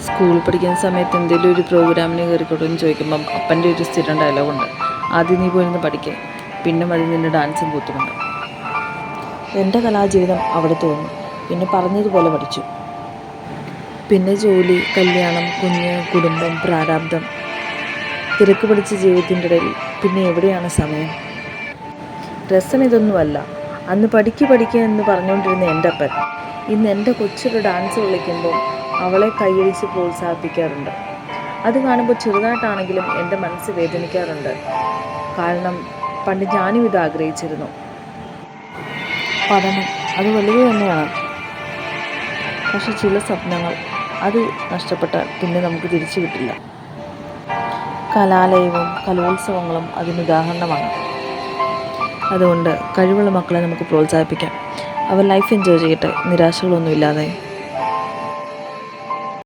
സ്കൂളിൽ പഠിക്കുന്ന സമയത്ത് എന്തെങ്കിലും ഒരു പ്രോഗ്രാമിന് കയറിക്കോട്ടെ എന്ന് ചോദിക്കുമ്പം അപ്പൻ്റെ ഒരു സ്ഥിരം ഡയലോഗുണ്ട്, ആദ്യം നീ പോയിരുന്ന് പഠിക്കുക, പിന്നെ മതി നിൻ്റെ ഡാൻസും കൂത്തുമുണ്ട്. എൻ്റെ കലാജീവിതം അവിടെ തോന്നി. പിന്നെ പറഞ്ഞതുപോലെ പഠിച്ചു. പിന്നെ ജോലി, കല്യാണം, കുഞ്ഞ്, കുടുംബം, പ്രാരാബ്ദം, തിരക്ക് പിടിച്ച ജീവിതത്തിൻ്റെ ഇടയിൽ പിന്നെ എവിടെയാണ് സമയം? രസം ഇതൊന്നുമല്ല. അന്ന് പഠിക്കുക എന്ന് പറഞ്ഞുകൊണ്ടിരുന്ന എൻ്റെ അപ്പൻ ഇന്ന് എൻ്റെ കൊച്ചൊരു ഡാൻസ് കളിക്കുമ്പോൾ അവളെ കൈയടിച്ച് പ്രോത്സാഹിപ്പിക്കാറുണ്ട്. അത് കാണുമ്പോൾ ചെറുതായിട്ടാണെങ്കിലും എൻ്റെ മനസ്സ് വേദനിക്കാറുണ്ട്. കാരണം പണ്ട് ഞാനും ഇത് ആഗ്രഹിച്ചിരുന്നു. പഠനം അത് വലുത് തന്നെയാണ്. പക്ഷെ ചില സ്വപ്നങ്ങൾ അത് നഷ്ടപ്പെട്ടാൽ പിന്നെ നമുക്ക് തിരിച്ചു കിട്ടില്ല. കലാലയവും കലോത്സവങ്ങളും അതിനുദാഹരണമാണ്. അതുകൊണ്ട് കഴിവുള്ള മക്കളെ നമുക്ക് പ്രോത്സാഹിപ്പിക്കാം. അവർ ലൈഫ് എൻജോയ് ചെയ്യട്ടെ, നിരാശകളൊന്നുമില്ലാതെ.